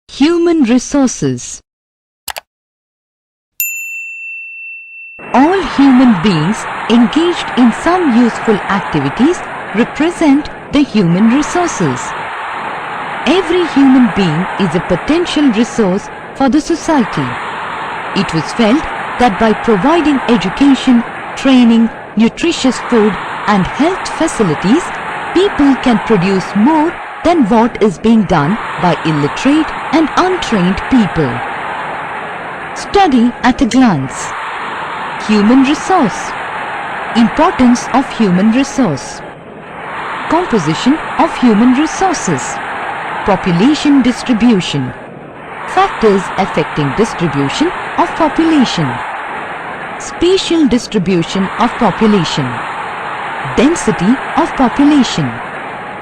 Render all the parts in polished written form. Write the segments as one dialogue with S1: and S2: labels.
S1: Human resources. All human beings engaged in some useful activities represent the human resources. Every human being is a potential resource for the society. It was felt that by providing education, training, nutritious food and health facilities, people can produce more than what is being done by illiterate and untrained people. Study at a glance. Human resource. Importance of human resource. Composition of human resources. Population distribution. Factors affecting distribution of population. Spatial distribution of population. Density of population.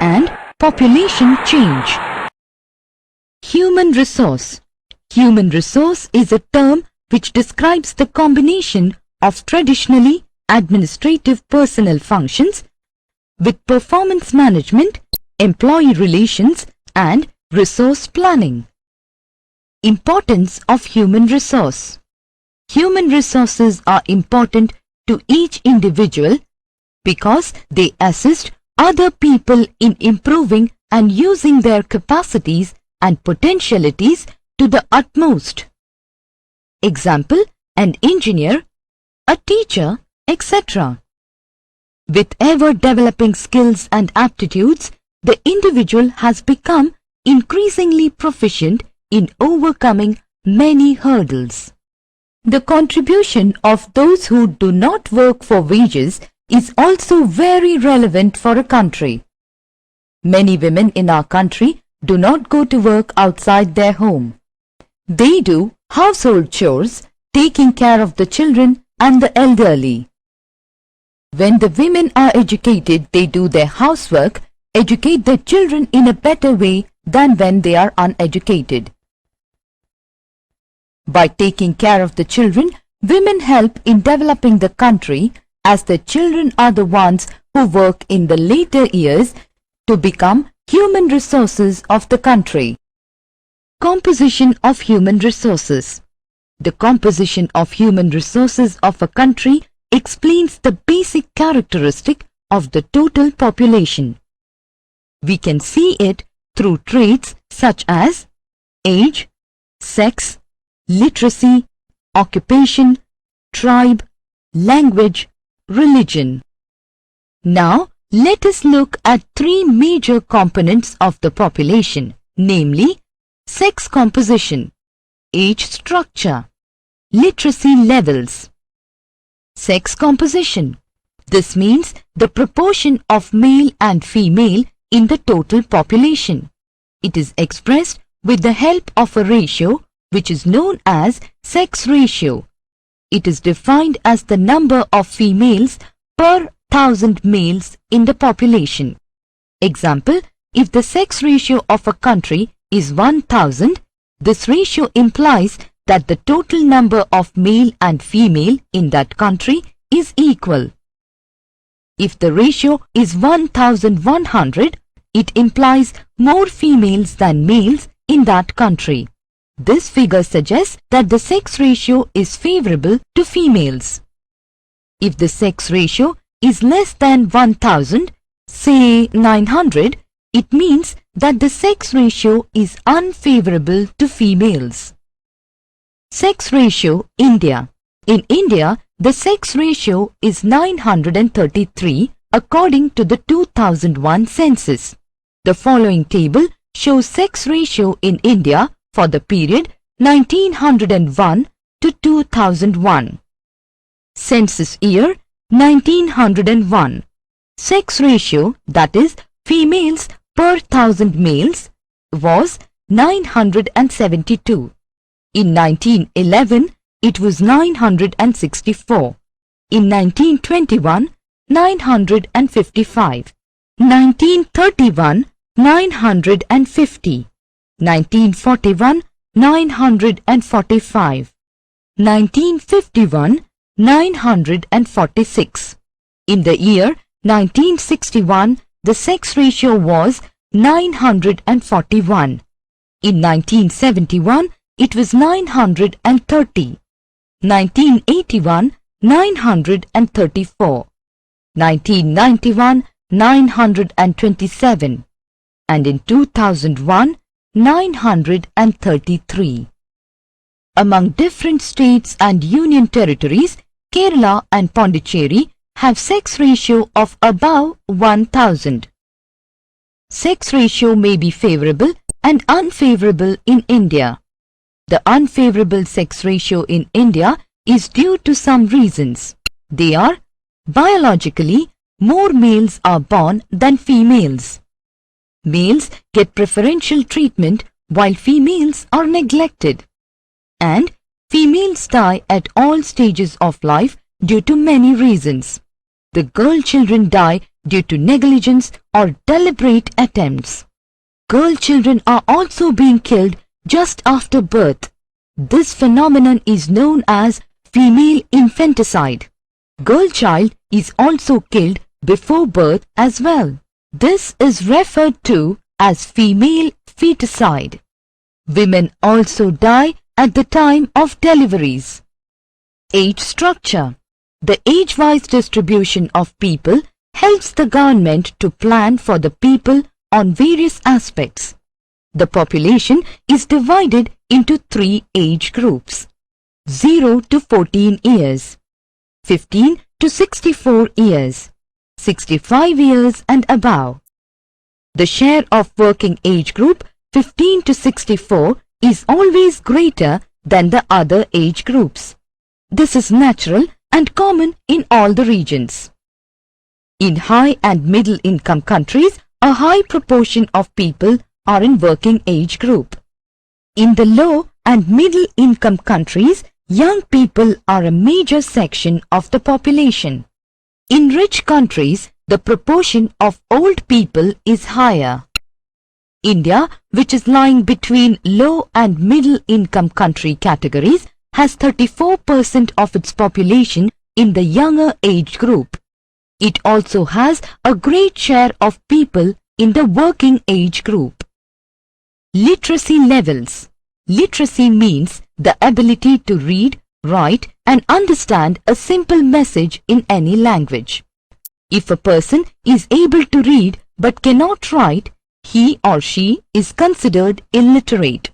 S1: And population change. Human resource. Human resource is a term which describes the combination of traditionally administrative personnel functions with performance management, employee relations and resource planning. Importance of human resource. Human resources are important to each individual because they assist other people in improving and using their capacities and potentialities to the utmost. Example, an engineer, a teacher, etc. With ever-developing skills and aptitudes, the individual has become increasingly proficient in overcoming many hurdles. The contribution of those who do not work for wages is also very relevant for a country. Many women in our country do not go to work outside their home. They do household chores, taking care of the children and the elderly. When the women are educated, they do their housework, educate their children in a better way than when they are uneducated. By taking care of the children, women help in developing the country, as the children are the ones who work in the later years to become human resources of the country. Composition of human resources. The composition of human resources of a country explains the basic characteristic of the total population. We can see it through traits such as age, sex, literacy, occupation, tribe, language, religion. Now, let us look at three major components of the population, namely, sex composition, age structure, literacy levels. Sex composition. This means the proportion of male and female in the total population. It is expressed with the help of a ratio which is known as sex ratio. It is defined as the number of females per 1,000 males in the population. Example, if the sex ratio of a country is 1,000, this ratio implies that the total number of male and female in that country is equal. If the ratio is 1,100, it implies more females than males in that country. This figure suggests that the sex ratio is favorable to females. If the sex ratio is less than 1,000, say 900, it means that the sex ratio is unfavorable to females. Sex ratio India. In India, the sex ratio is 933 according to the 2001 census. The following table shows sex ratio in India for the period 1901 to 2001. Census year 1901. Sex ratio, that is females per 1,000 males, was 972. In 1911, it was 964. In 1921, 955. 1931, 950. 1941, 945. 1951, 946. In the year 1961, the sex ratio was 941. In 1971, it was 930. 1981, 934. 1991, 927. And in 2001, 933. Among different states and union territories, Kerala and Pondicherry have sex ratio of above 1000. Sex ratio may be favorable and unfavorable in India. The unfavorable sex ratio in India is due to some reasons. They are: biologically, more males are born than females. Males get preferential treatment while females are neglected. And females die at all stages of life due to many reasons. The girl children die due to negligence or deliberate attempts. Girl children are also being killed just after birth. This phenomenon is known as female infanticide. Girl child is also killed before birth as well. This is referred to as female feticide. Women also die at the time of deliveries. Age structure. The age-wise distribution of people helps the government to plan for the people on various aspects. The population is divided into 3 age groups: 0 to 14 years, 15 to 64 years, 65 years and above. The share of working age group 15 to 64 is always greater than the other age groups. This is natural and common in all the regions. In high and middle income countries, a high proportion of people are in working age group. In the low and middle income countries, young people are a major section of the population. In rich countries, the proportion of old people is higher. India, which is lying between low and middle income country categories, has 34% of its population in the younger age group. It also has a great share of people in the working age group. Literacy levels. Literacy means the ability to read, write and understand a simple message in any language. If a person is able to read but cannot write, he or she is considered illiterate.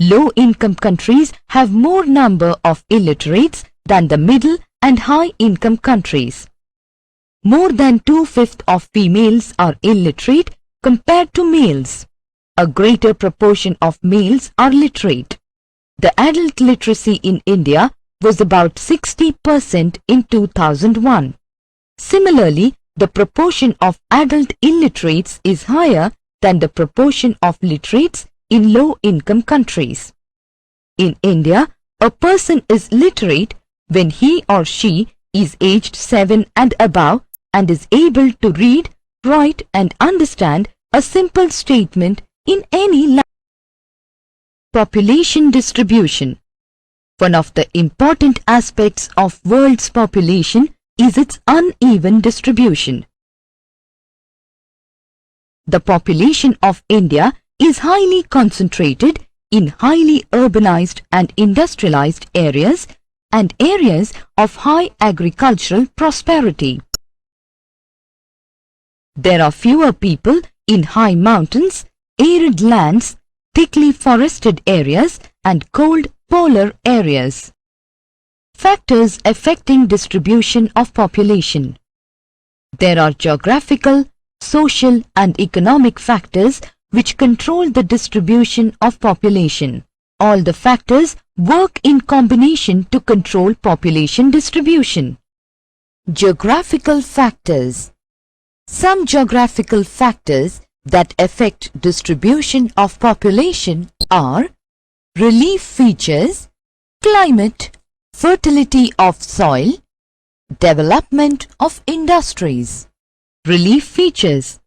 S1: Low-income countries have more number of illiterates than the middle and high-income countries. More than 2/5 of females are illiterate compared to males. A greater proportion of males are literate. The adult literacy in India was about 60% in 2001. Similarly, the proportion of adult illiterates is higher than the proportion of literates in low-income countries. In India, a person is literate when he or she is aged 7 and above and is able to read, write and understand a simple statement in any language. Population distribution. One of the important aspects of world's population is its uneven distribution. The population of India is highly concentrated in highly urbanized and industrialized areas and areas of high agricultural prosperity. There are fewer people in high mountains, arid lands, thickly forested areas and cold polar areas. Factors affecting distribution of population. There are geographical, social and economic factors which control the distribution of population. All the factors work in combination to control population distribution. Geographical factors. Some geographical factors that affect distribution of population are relief features, climate, fertility of soil, development of industries. Relief features.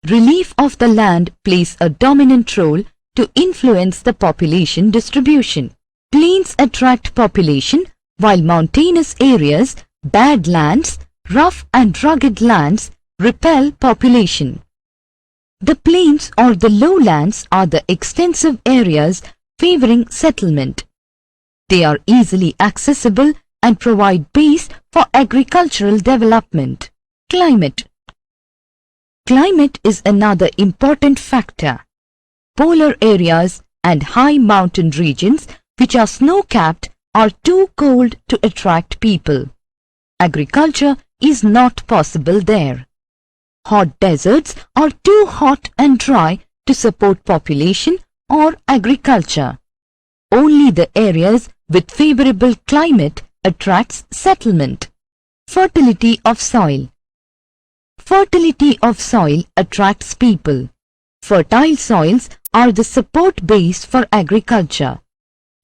S1: Relief of the land plays a dominant role to influence the population distribution. Plains attract population while mountainous areas, bad lands, rough and rugged lands repel population. The plains or the lowlands are the extensive areas favoring settlement. They are easily accessible and provide base for agricultural development. Climate. Climate is another important factor. Polar areas and high mountain regions which are snow-capped are too cold to attract people. Agriculture is not possible there. Hot deserts are too hot and dry to support population or agriculture. Only the areas with favorable climate attracts settlement. Fertility of soil. Fertility of soil attracts people. Fertile soils are the support base for agriculture.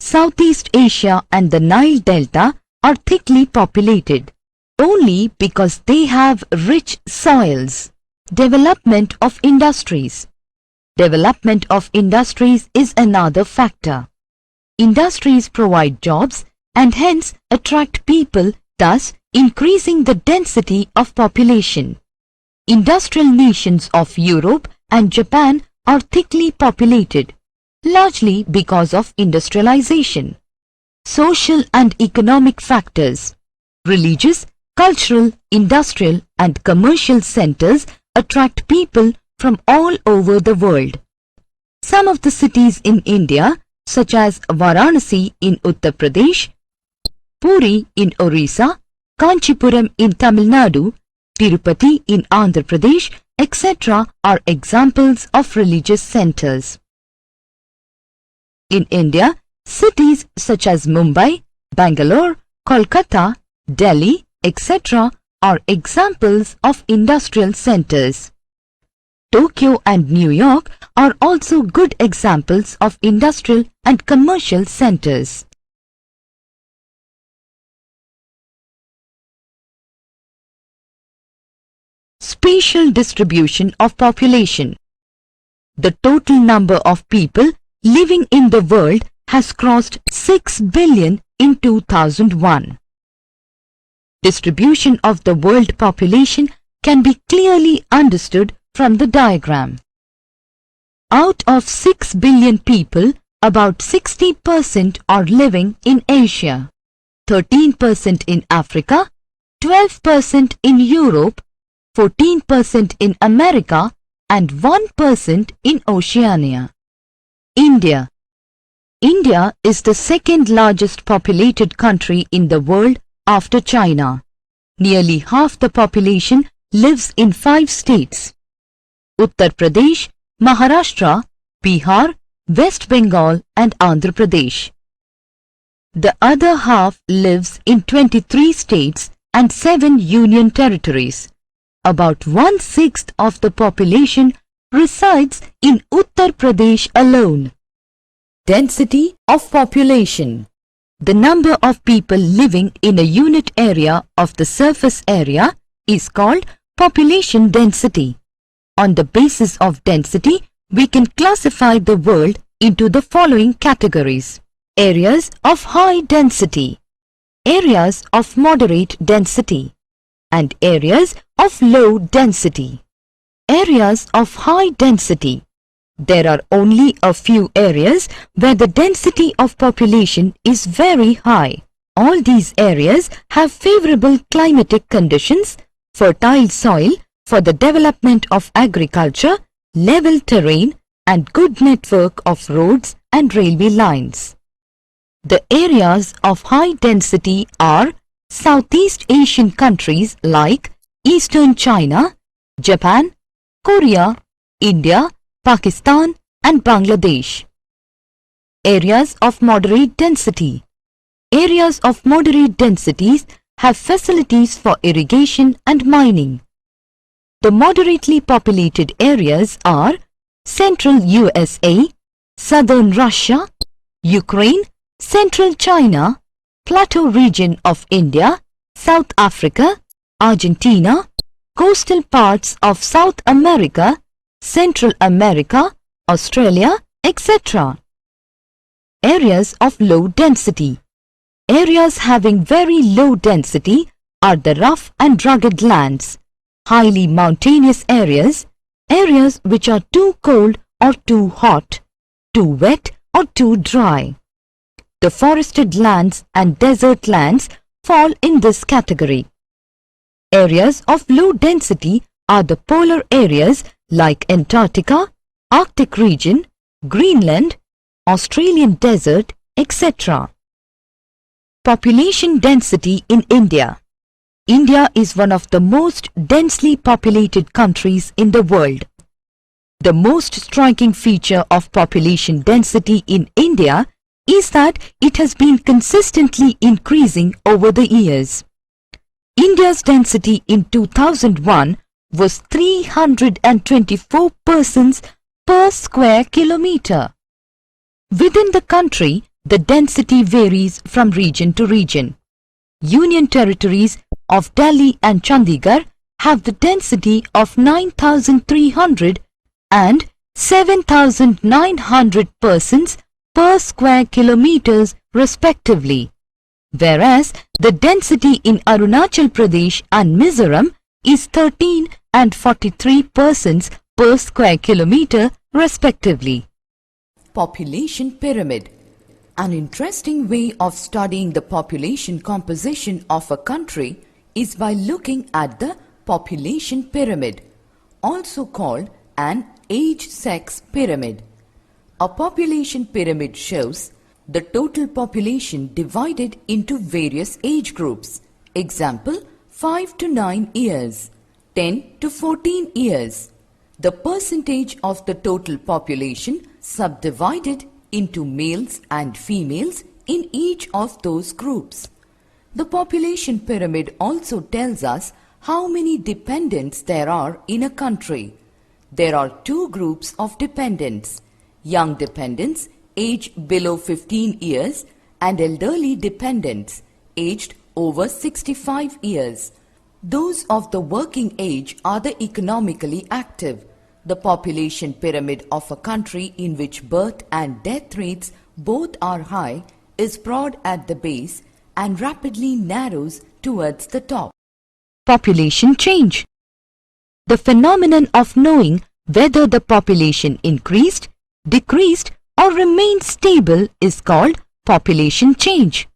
S1: Southeast Asia and the Nile Delta are thickly populated only because they have rich soils. Development of industries. Development of industries is another factor. Industries provide jobs and hence attract people, thus increasing the density of population. Industrial nations of Europe and Japan are thickly populated, largely because of industrialization. Social and economic factors. Religious, cultural, industrial and commercial centers attract people from all over the world. Some of the cities in India, such as Varanasi in Uttar Pradesh, Puri in Orissa, Kanchipuram in Tamil Nadu, Tirupati in Andhra Pradesh, etc. are examples of religious centers. In India, cities such as Mumbai, Bangalore, Kolkata, Delhi, etc. are examples of industrial centers. Tokyo and New York are also good examples of industrial and commercial centers. Spatial distribution of population. The total number of people living in the world has crossed 6 billion in 2001. Distribution of the world population can be clearly understood from the diagram. Out of 6 billion people, about 60% are living in Asia, 13% in Africa, 12% in Europe, 14% in America and 1% in Oceania. India. India is the second largest populated country in the world after China. Nearly half the population lives in 5 states: Uttar Pradesh, Maharashtra, Bihar, West Bengal and Andhra Pradesh. The other half lives in 23 states and 7 union territories. About 1/6 of the population resides in Uttar Pradesh alone. Density of population. The number of people living in a unit area of the surface area is called population density. On the basis of density, we can classify the world into the following categories: areas of high density, areas of moderate density, and areas of low density. Areas of high density. There are only a few areas where the density of population is very high. All these areas have favorable climatic conditions, fertile soil for the development of agriculture, level terrain, and good network of roads and railway lines. The areas of high density are Southeast Asian countries like Eastern China, Japan, Korea, India, Pakistan and Bangladesh. Areas of moderate density. Areas of moderate densities have facilities for irrigation and mining. The moderately populated areas are Central USA, Southern Russia, Ukraine, Central China, Plateau region of India, South Africa, Argentina, coastal parts of South America, Central America, Australia, etc. Areas of low density. Areas having very low density are the rough and rugged lands, highly mountainous areas, areas which are too cold or too hot, too wet or too dry. The forested lands and desert lands fall in this category. Areas of low density are the polar areas like Antarctica, Arctic region, Greenland, Australian desert, etc. Population density in India. India is one of the most densely populated countries in the world. The most striking feature of population density in India is that it has been consistently increasing over the years. India's density in 2001 was 324 persons per square kilometre. Within the country, the density varies from region to region. Union territories of Delhi and Chandigarh have the density of 9,300 and 7,900 persons per square kilometres respectively, whereas the density in Arunachal Pradesh and Mizoram is 13 and 43 persons per square kilometre respectively. Population pyramid. An interesting way of studying the population composition of a country is by looking at the population pyramid, also called an age-sex pyramid. A population pyramid shows the total population divided into various age groups. Example, 5 to 9 years, 10 to 14 years. The percentage of the total population subdivided into males and females in each of those groups. The population pyramid also tells us how many dependents there are in a country. There are two groups of dependents: young dependents aged below 15 years and elderly dependents aged over 65 years. Those of the working age are the economically active. The population pyramid of a country in which birth and death rates both are high is broad at the base and rapidly narrows towards the top. Population change. The phenomenon of knowing whether the population increased, decreased or remained stable is called population change.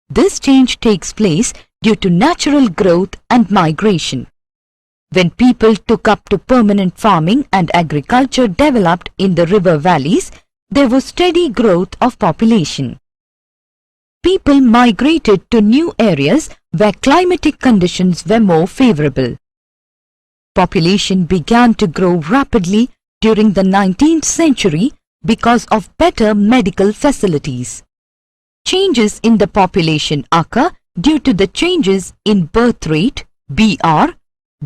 S1: This change takes place due to natural growth and migration. When people took up to permanent farming and agriculture developed in the river valleys, there was steady growth of population. People migrated to new areas where climatic conditions were more favorable. Population began to grow rapidly during the 19th century because of better medical facilities. Changes in the population occur due to the changes in birth rate, BR,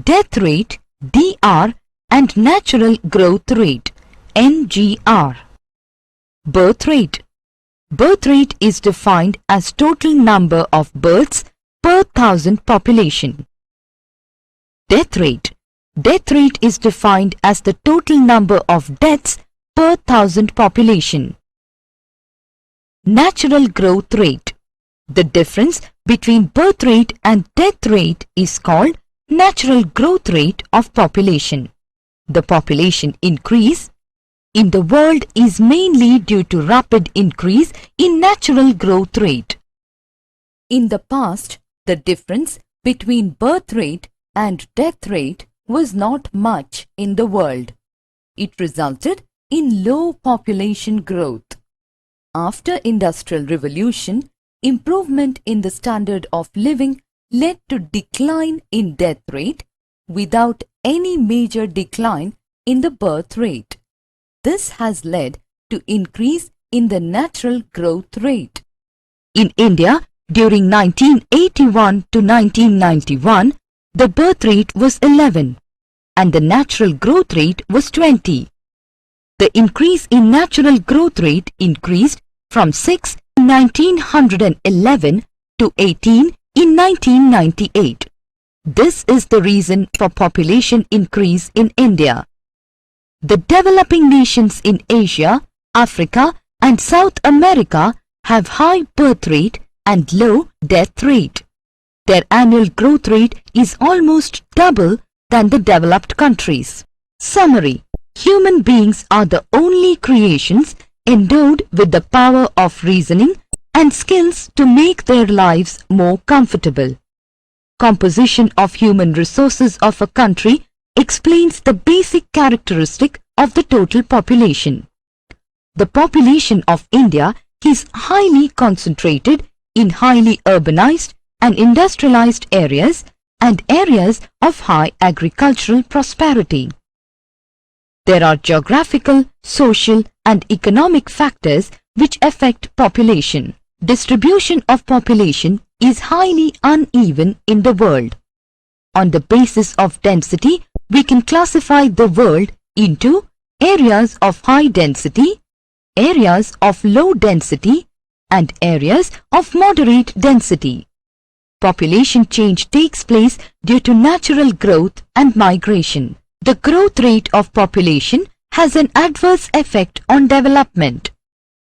S1: death rate, DR, and natural growth rate, NGR. Birth rate. Birth rate is defined as total number of births per thousand population. Death rate. Death rate is defined as the total number of deaths per thousand population. Natural growth rate. The difference between birth rate and death rate is called natural growth rate of population. The population increase in the world is mainly due to rapid increase in natural growth rate. In the past, the difference between birth rate and death rate was not much in the world. It resulted in low population growth. After Industrial Revolution, improvement in the standard of living led to decline in death rate without any major decline in the birth rate. This has led to increase in the natural growth rate. In India, during 1981 to 1991, the birth rate was 11 and the natural growth rate was 20. The increase in natural growth rate increased from 6 in 1911 to 18 in 1998. This is the reason for population increase in India. The developing nations in Asia Africa and South America have high birth rate and low death rate. Their annual growth rate is almost double than the developed countries. Summary: human beings are the only creations endowed with the power of reasoning and skills to make their lives more comfortable. Composition of human resources of a country explains the basic characteristic of the total population. The population of India is highly concentrated in highly urbanized and industrialized areas and areas of high agricultural prosperity. There are geographical, social and economic factors which affect population. Distribution of population is highly uneven in the world. On the basis of density, we can classify the world into areas of high density, areas of low density, and areas of moderate density. Population change takes place due to natural growth and migration. The growth rate of population has an adverse effect on development.